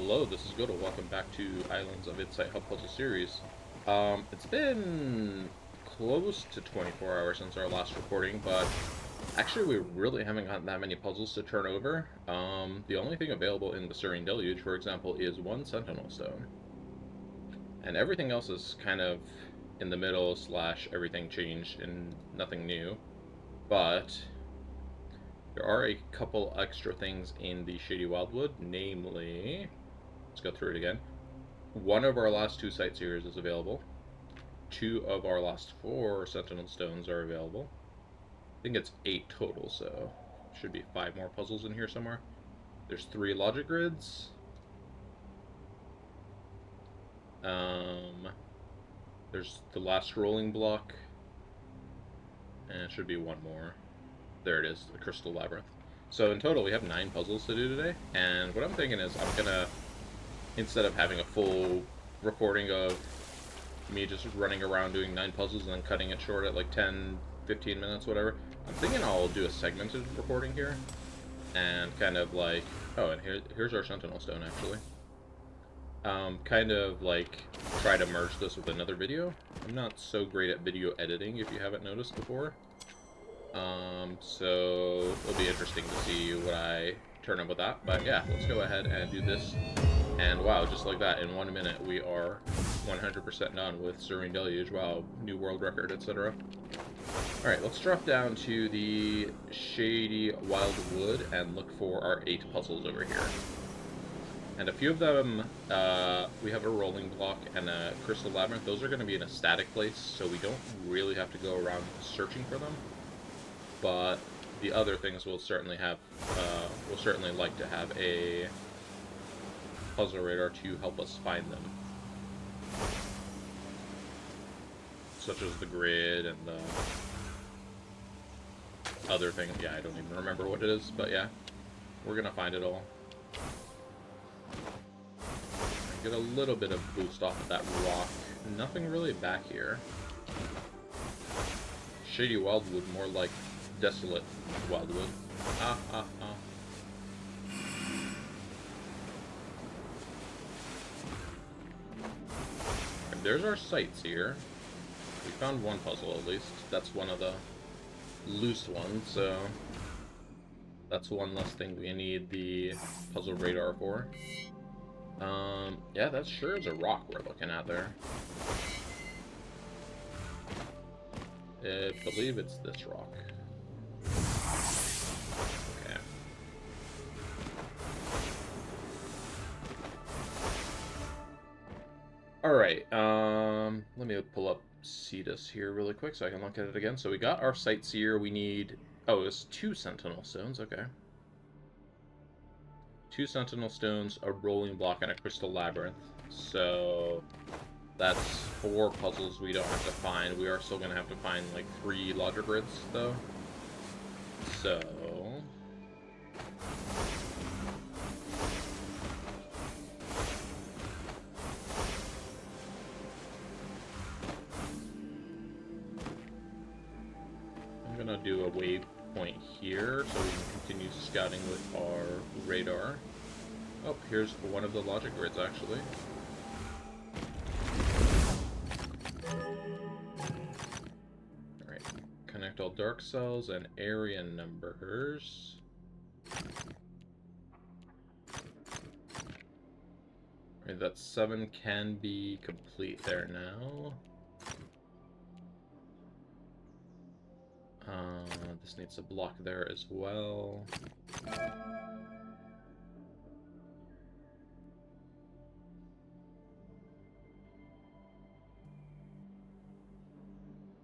Hello, this is Godo. Welcome back to Islands of Insight Hub Puzzle Series. It's been close to 24 hours since our last recording, but actually we really haven't gotten that many puzzles to turn over. The only thing available in the Serene Deluge, for example, is one Sentinel Stone. And everything else is kind of in the middle / everything changed and nothing new. But there are a couple extra things in the Shady Wildwood, namely... Let's go through it again. One of our last two sightseers is available. Two of our last four Sentinel Stones are available. I think it's 8 total, so should be 5 more puzzles in here somewhere. There's 3 logic grids. There's the last rolling block. And it should be one more. There it is, the Crystal Labyrinth. So in total we have 9 puzzles to do today. And what I'm thinking is I'm gonna, instead of having a full recording of me just running around doing 9 puzzles and then cutting it short at like 10, 15 minutes, whatever, I'm thinking I'll do a segmented recording here. And kind of like, oh, and here's our Sentinel Stone, actually. Kind of like try to merge this with another video. I'm not so great at video editing, if you haven't noticed before. So it'll be interesting to see what I turn up with that. But yeah, let's go ahead and do this. And wow, just like that, in 1 minute, we are 100% done with Serene Deluge. Wow, new world record, etc. Alright, let's drop down to the Shady Wildwood and look for our 8 puzzles over here. And a few of them, we have a rolling block and a Crystal Labyrinth. Those are going to be in a static place, so we don't really have to go around searching for them. But the other things will certainly have, we'll certainly like to have a puzzle radar to help us find them. Such as the grid and the other thing. Yeah, I don't even remember what it is, but yeah, we're gonna find it all. Get a little bit of boost off of that rock. Nothing really back here. Shady Wildwood, more like Desolate Wildwood. And there's our sights here. We found one puzzle at least. That's one of the loose ones, so that's one less thing we need the puzzle radar for. Yeah, that sure is a rock we're looking at there. I believe it's this rock. Okay. Alright, let me pull up Cetus here really quick so I can look at it again. So we got our sightseer, we need... Oh, it's 2 Sentinel Stones, okay. 2 Sentinel Stones, a rolling block, and a Crystal Labyrinth. So that's 4 puzzles we don't have to find. We are still going to have to find like 3 logic grids, though. So... I'm going to do a waypoint here so we can continue scouting with our radar. Oh, here's one of the logic grids, actually. Alright, connect all dark cells and area numbers. Alright, that 7 can be complete there now. This needs a block there as well.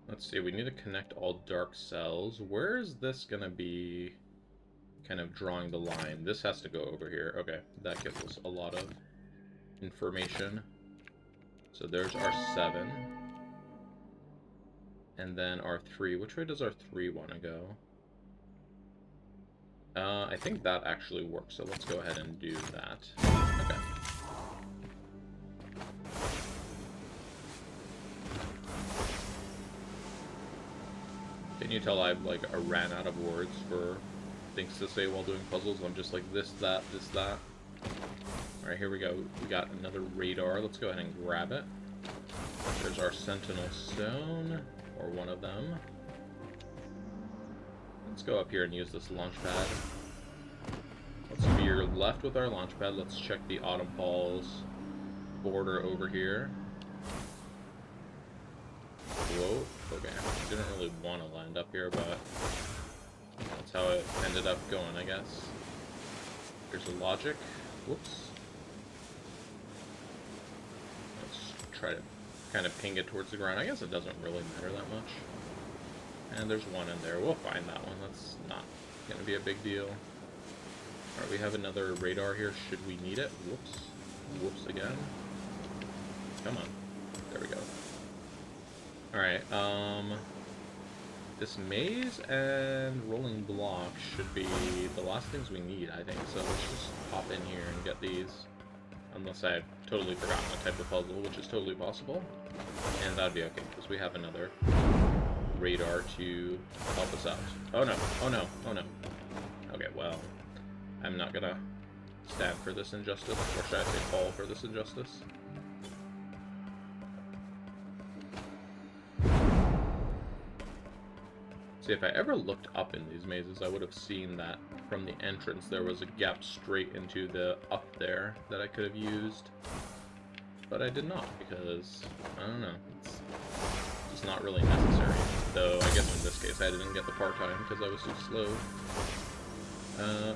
Let's see, we need to connect all dark cells. Where is this gonna be kind of drawing the line? This has to go over here. Okay, that gives us a lot of information. So there's our 7. And then our 3. Which way does our 3 want to go? I think that actually works, so let's go ahead and do that. Okay. Can you tell I ran out of words for things to say while doing puzzles? I'm just like this, that, this, that. Alright, here we go. We got another radar. Let's go ahead and grab it. There's our Sentinel Stone, or one of them. Let's go up here and use this launch pad. Let's veer left with our launch pad. Let's check the Autumn Falls border over here. Whoa, okay. Didn't really want to land up here, but that's how it ended up going, I guess. Here's a logic. Whoops. Let's try to kind of ping it towards the ground. I guess it doesn't really matter that much. And there's one in there. We'll find that one. That's not going to be a big deal. Alright, we have another radar here. Should we need it? Whoops. Whoops again. Come on. There we go. Alright, this maze and rolling block should be the last things we need, I think. So let's just hop in here and get these. Unless I've totally forgotten what type of puzzle, which is totally possible. And that'd be okay, because we have another radar to help us out. Oh no, oh no, oh no. Okay, well, I'm not gonna stand for this injustice, or should I say fall for this injustice? See, if I ever looked up in these mazes, I would have seen that from the entrance there was a gap straight into the up there that I could have used. But I did not, because, I don't know, it's just not really necessary. Though, I guess in this case I didn't get the part-time because I was too slow.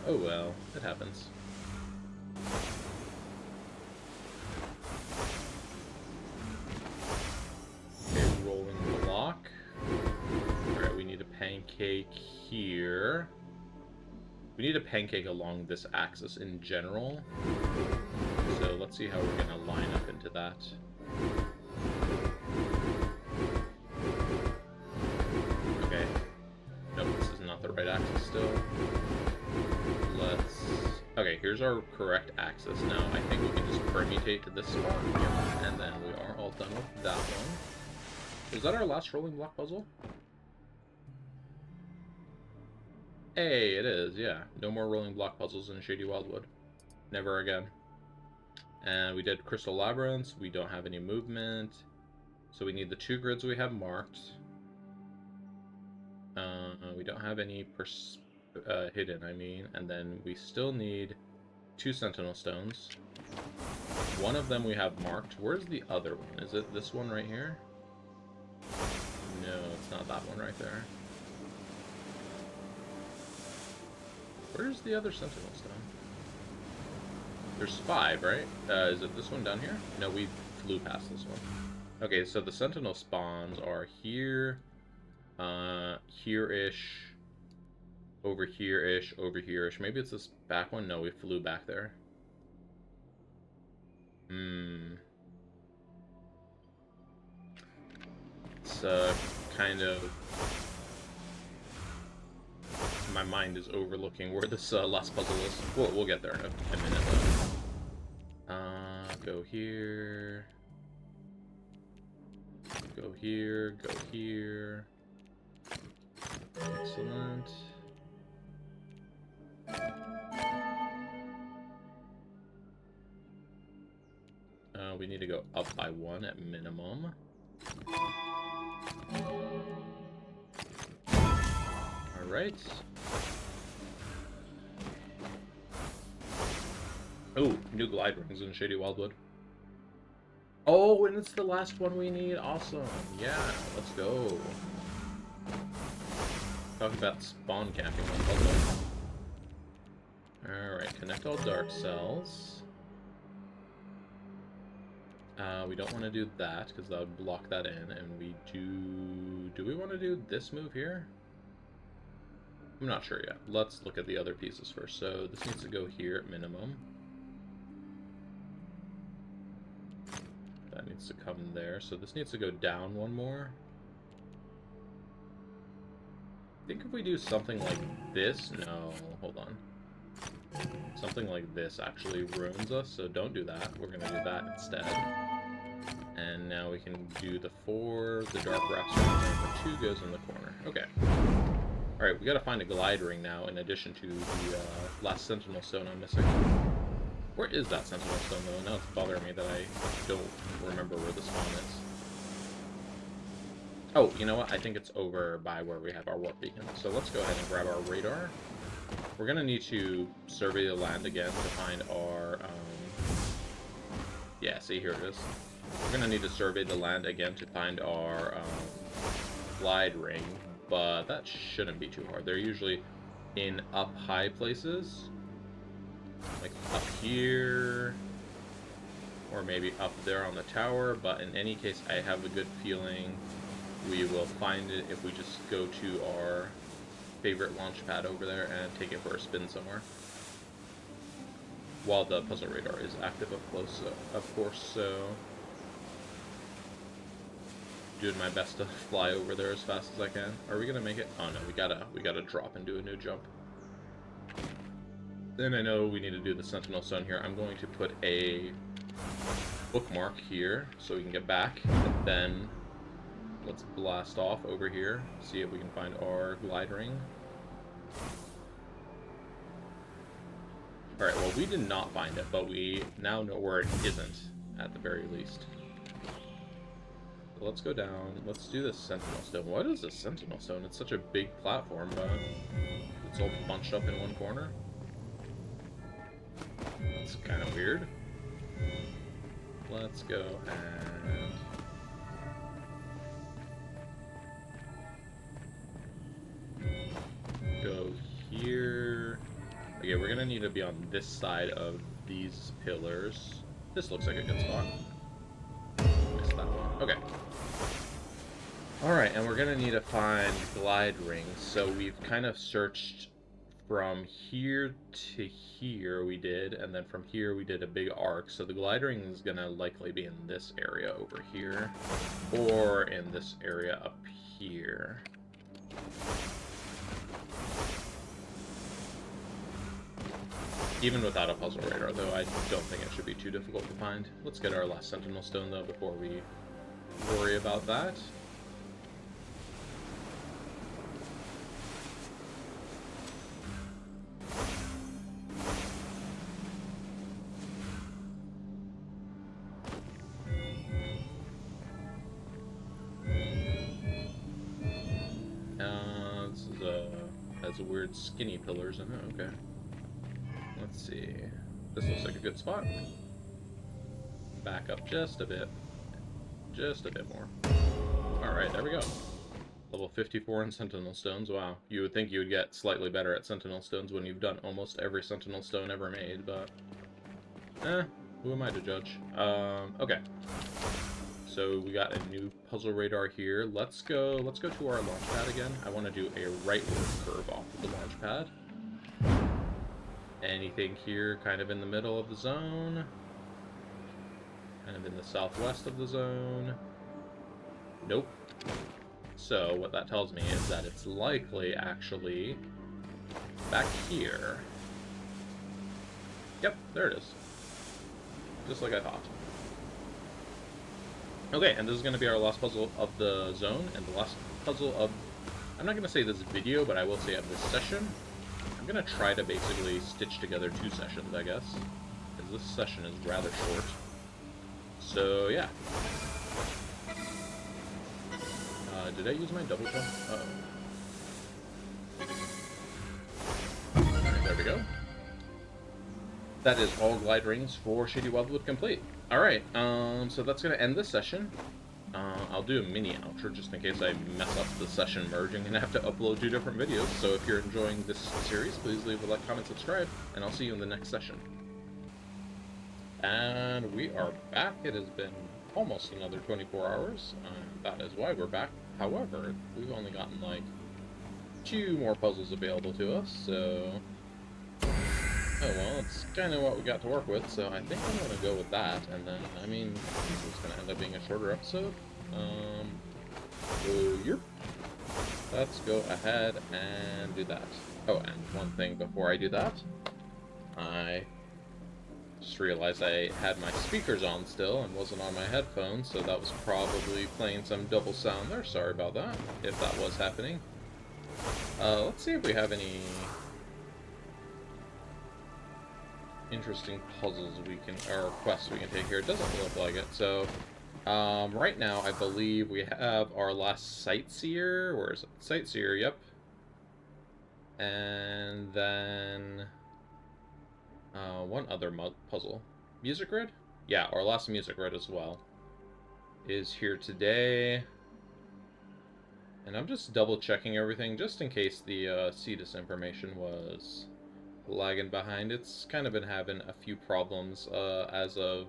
Oh well, it happens. Okay, rolling block. Alright, we need a pancake here. We need a pancake along this axis in general. So let's see how we're going to line up into that. Okay. Nope, this is not the right axis still. Let's... Okay, here's our correct axis. Now, I think we can just permutate to this spot. Yep. And then we are all done with that one. Is that our last rolling block puzzle? Hey, it is, yeah. No more rolling block puzzles in Shady Wildwood. Never again. And we did Crystal Labyrinths. We don't have any movement. So we need the 2 grids we have marked. We don't have any hidden, I mean. And then we still need 2 Sentinel Stones. One of them we have marked. Where's the other one? Is it this one right here? No, it's not that one right there. Where's the other Sentinel Stone? There's 5, right? Is it this one down here? No, we flew past this one. Okay, so the Sentinel spawns are here, here-ish, over here-ish, over here-ish. Maybe it's this back one? No, we flew back there. It's kind of... My mind is overlooking where this last puzzle is. We'll get there in a minute, though. Go here. Go here. Go here. Excellent. We need to go up by 1 at minimum. Alright. Oh, new glide rings in Shady Wildwood. Oh, and it's the last one we need. Awesome. Yeah, let's go. Talk about spawn camping on puzzle. Alright, connect all dark cells. We don't want to do that, because that would block that in, and we do... Do we want to do this move here? I'm not sure yet. Let's look at the other pieces first. So this needs to go here at minimum. That needs to come there. So this needs to go down 1 more. I think if we do something like this... No, hold on. Something like this actually ruins us, so don't do that. We're going to do that instead. And now we can do the 4, the dark wraps around there, the 2 goes in the corner. Okay. Alright, we gotta find a glide ring now, in addition to the last Sentinel Stone I'm missing. Where is that sentinel stone, though? Now it's bothering me that I don't remember where the spawn is. Oh, you know what? I think it's over by where we have our warp beacon. So let's go ahead and grab our radar. We're going to need to survey the land again to find our... yeah, see, here it is. We're going to need to survey the land again to find our glide ring, but that shouldn't be too hard. They're usually in up high places, like up here, or maybe up there on the tower, but in any case, I have a good feeling we will find it if we just go to our favorite launch pad over there and take it for a spin somewhere. While the puzzle radar is active, of course, so doing my best to fly over there as fast as I can. Are we gonna make it? Oh no, we gotta drop and do a new jump. Then I know we need to do the sentinel stone here. I'm going to put a bookmark here so we can get back, and then let's blast off over here, see if we can find our glide ring. Alright, well, we did not find it, but we now know where it isn't, at the very least. So let's go down. Let's do the sentinel stone. What is a sentinel stone? It's such a big platform, but it's all bunched up in one corner. That's kind of weird. Let's go and... go here. Okay, we're gonna need to be on this side of these pillars. This looks like a good spot. Missed that one. Okay. Alright, and we're gonna need to find glide rings. So we've kind of searched from here to here, we did, and then from here we did a big arc. So the glide ring is gonna likely be in this area over here, or in this area up here. Even without a puzzle radar, though, I don't think it should be too difficult to find. Let's get our last sentinel stone, though, before we worry about that. Has a weird skinny pillars in it. Okay. Let's see. This looks like a good spot. Back up just a bit. Just a bit more. Alright, there we go. Level 54 in Sentinel Stones. Wow. You would think you would get slightly better at Sentinel Stones when you've done almost every Sentinel Stone ever made, but... who am I to judge? Okay. So we got a new puzzle radar here. Let's go to our launch pad again. I want to do a rightward curve off of the launch pad. Anything here kind of in the middle of the zone? Kind of in the southwest of the zone? Nope. So what that tells me is that it's likely actually back here. Yep, there it is. Just like I thought. Okay, and this is going to be our last puzzle of the zone, and the last puzzle of... I'm not going to say this video, but I will say of this session. I'm going to try to basically stitch together 2 sessions, I guess, because this session is rather short. So, yeah. Did I use my double jump? Uh-oh. Alright, there we go. That is all glide rings for Shady Wildwood complete. Alright, so that's going to end this session. I'll do a mini outro just in case I mess up the session merging and have to upload 2 different videos. So if you're enjoying this series, please leave a like, comment, subscribe, and I'll see you in the next session. And we are back. It has been almost another 24 hours. That is why we're back. However, we've only gotten like 2 more puzzles available to us, so... Oh well, it's kind of what we got to work with, so I think I'm going to go with that, and then, I mean, this is going to end up being a shorter episode. Yep. Let's go ahead and do that. Oh, and one thing before I do that, I just realized I had my speakers on still and wasn't on my headphones, so that was probably playing some double sound there. Sorry about that, if that was happening. Let's see if we have any... interesting puzzles we can, or quests we can take here. It doesn't look like it. So, right now, I believe we have our last Sightseer. Where is it? Sightseer, yep. And then, one other puzzle. Music Grid? Yeah, our last Music Grid as well is here today. And I'm just double checking everything just in case the Cetus information was lagging behind. It's kind of been having a few problems as of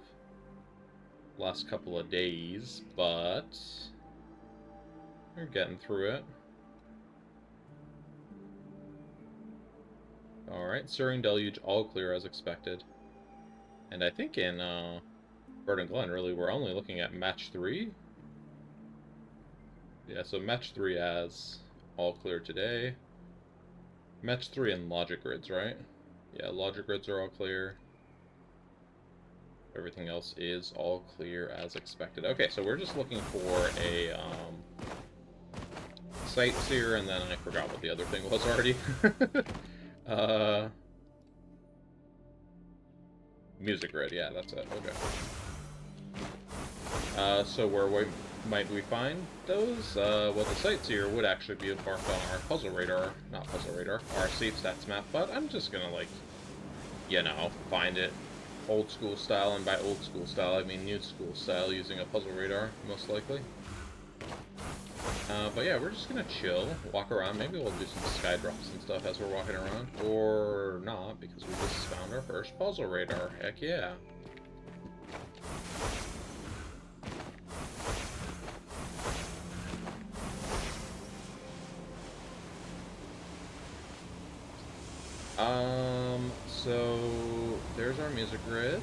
last couple of days, but we're getting through it. Alright, Serene Deluge, all clear as expected. And I think in Verdent Glenn, really, we're only looking at match 3. Yeah, so match 3 as all clear today. Match 3 in logic grids, right? Yeah, logic grids are all clear. Everything else is all clear as expected. Okay, so we're just looking for a Sightseer, and then I forgot what the other thing was already. Music Grid, yeah, that's it. Okay. So where might we find those? Well, the Sightseer would actually be marked on our puzzle radar, not puzzle radar, our safe stats map, but I'm just gonna, like, you know, find it old school style, and by old school style, I mean new school style, using a puzzle radar, most likely. But yeah, we're just gonna chill, walk around. Maybe we'll do some sky drops and stuff as we're walking around, or not, because we just found our first puzzle radar. Heck yeah. So there's our music grid.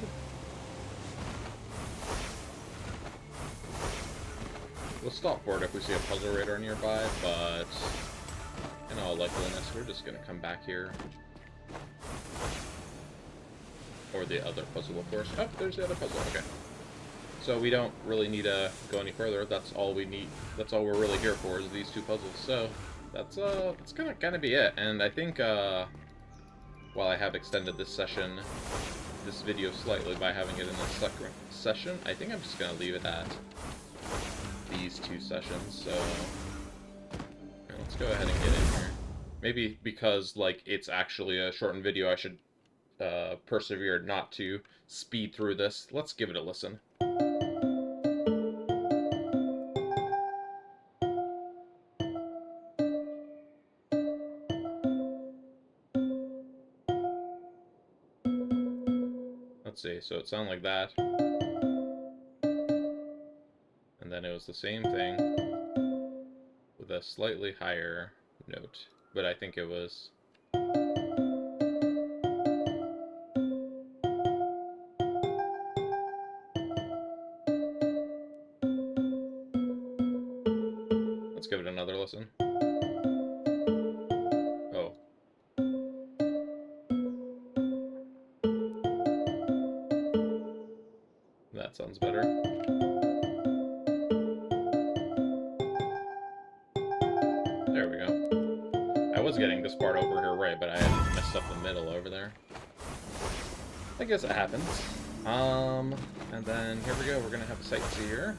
We'll stop for it if we see a puzzle radar nearby, but in all likeliness, we're just gonna come back here. Or the other puzzle, of course. Oh, there's the other puzzle, okay. So we don't really need to go any further. That's all we need. That's all we're really here for, is these two puzzles. So that's gonna kind of be it. And I think while I have extended this video slightly by having it in the second session, I think I'm just gonna leave it at these two sessions. So let's go ahead and get in here. Maybe because, like, it's actually a shortened video, I should persevere not to speed through this. Let's give it a listen. Let's see, so it sounded like that. And then it was the same thing with a slightly higher note. But I think it was... Let's give it another listen. Oh. That sounds better. There we go. I was getting this part over here right, but I had messed up the middle over there. I guess it happens. And then here we go. We're gonna have a Sightseer.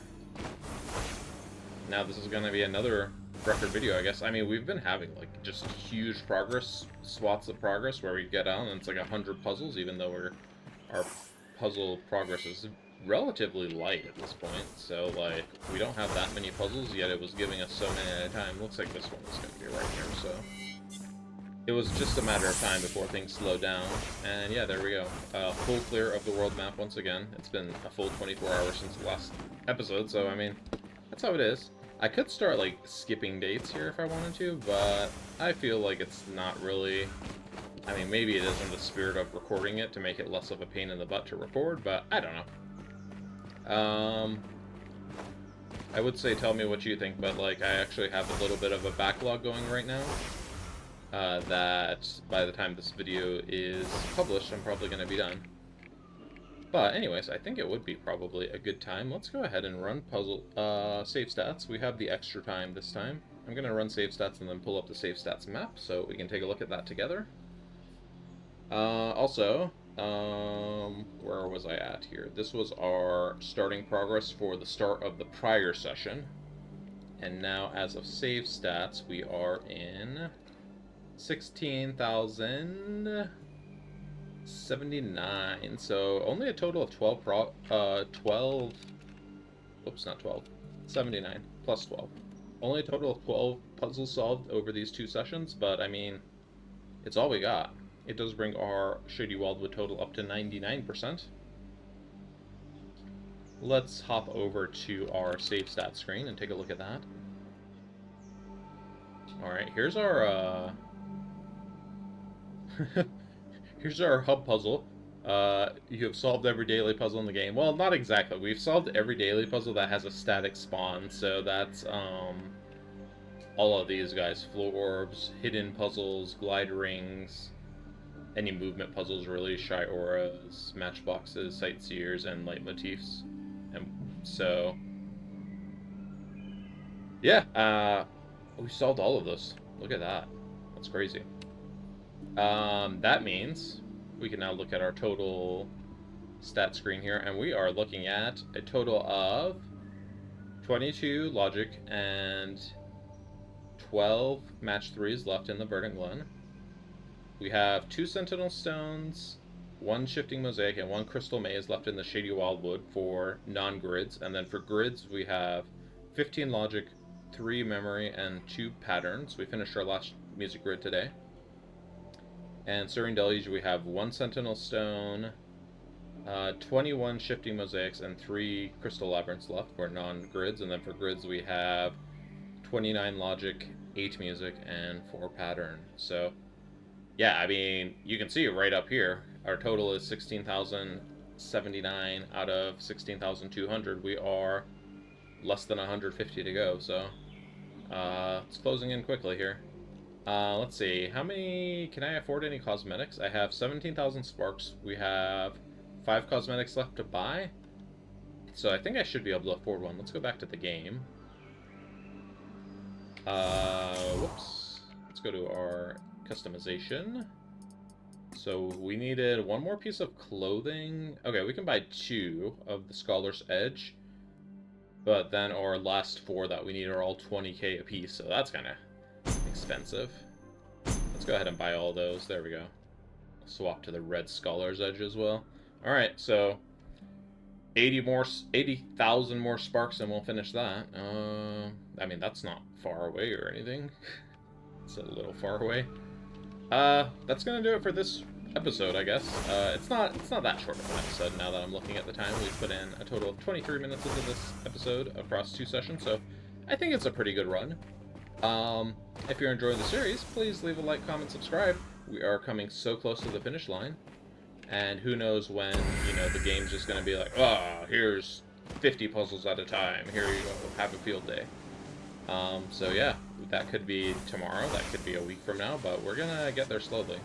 Now this is gonna be another record video, I guess. I mean, we've been having, like, just huge progress, swaths of progress, where we get on and it's like 100 puzzles, even though our puzzle progress is relatively light at this point. So, like, we don't have that many puzzles, yet it was giving us so many at a time. Looks like this one is going to be right here, so... It was just a matter of time before things slowed down. And yeah, there we go. Full clear of the world map once again. It's been a full 24 hours since the last episode, so, I mean, that's how it is. I could start, like, skipping dates here if I wanted to, but I feel like it's not really... I mean, maybe it is in the spirit of recording it to make it less of a pain in the butt to record, but I don't know. I would say tell me what you think, but, like, I actually have a little bit of a backlog going right now. That by the time this video is published, I'm probably going to be done. But anyways, I think it would be probably a good time. Let's go ahead and run puzzle save stats. We have the extra time this time. I'm going to run save stats and then pull up the save stats map so we can take a look at that together. Also, Where was I at here? This was our starting progress for the start of the prior session. And now, as of save stats, we are in 16,079. So only a total of 12, oops, not 12, 79 plus 12. Only a total of 12 puzzles solved over these 2 sessions, but I mean, it's all we got. It does bring our Shady Wildwood total up to 99%. Let's hop over to our save stat screen and take a look at that. Alright, here's our here's our hub puzzle. You have solved every daily puzzle in the game. Well, not exactly. We've solved every daily puzzle that has a static spawn, so that's all of these guys. Floor orbs, hidden puzzles, glide rings, any movement puzzles really, shy auras, matchboxes, sightseers, and leitmotifs. And so, yeah, we solved all of those. Look at that. That's crazy. That means we can now look at our total stat screen here, and we are looking at a total of 22 logic and 12 match 3s left in the Verdent Glenn. We have 2 Sentinel Stones, 1 Shifting Mosaic, and 1 Crystal Maze left in the Shady Wildwood for non-grids. And then for grids, we have 15 Logic, 3 Memory, and 2 Patterns. We finished our last music grid today. And Serene Deluge, we have 1 Sentinel Stone, 21 Shifting Mosaics, and 3 Crystal Labyrinths left for non-grids. And then for grids, we have 29 Logic, 8 Music, and 4 Pattern. So, yeah, I mean, you can see it right up here. Our total is 16,079 out of 16,200. We are less than 150 to go, so it's closing in quickly here. Let's see, how many, can I afford any cosmetics? I have 17,000 sparks. We have 5 cosmetics left to buy, so I think I should be able to afford one. Let's go back to the game. Whoops. Let's go to our customization. So we needed 1 more piece of clothing. Okay, we can buy 2 of the Scholar's Edge, but then our last 4 that we need are all 20k a piece, so that's kind of expensive. Let's go ahead and buy all those. There we go. Swap to the red Scholar's Edge as well. Alright, so 80,000 more sparks and we'll finish that. I mean, that's not far away or anything. It's a little far away. That's gonna do it for this episode, I guess. It's not that short of an episode now that I'm looking at the time. We've put in a total of 23 minutes into this episode across 2 sessions, so I think it's a pretty good run. If you're enjoying the series, please leave a like, comment, subscribe. We are coming so close to the finish line, and who knows when, you know, the game's just gonna be like, oh, here's 50 puzzles at a time, here you go, have a field day. So yeah, that could be tomorrow, that could be a week from now, but we're gonna get there slowly.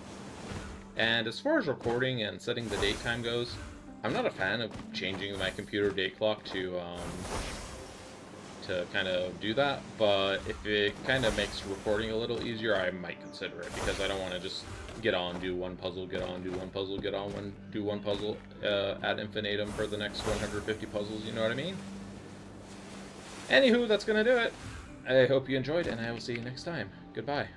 And as far as recording and setting the date time goes, I'm not a fan of changing my computer date clock to kind of do that, but if it kind of makes recording a little easier, I might consider it, because I don't want to just get on, do one puzzle, get on, do one puzzle, get on, do one puzzle ad infinitum for the next 150 puzzles, you know what I mean? Anywho, that's gonna do it. I hope you enjoyed, and I will see you next time. Goodbye.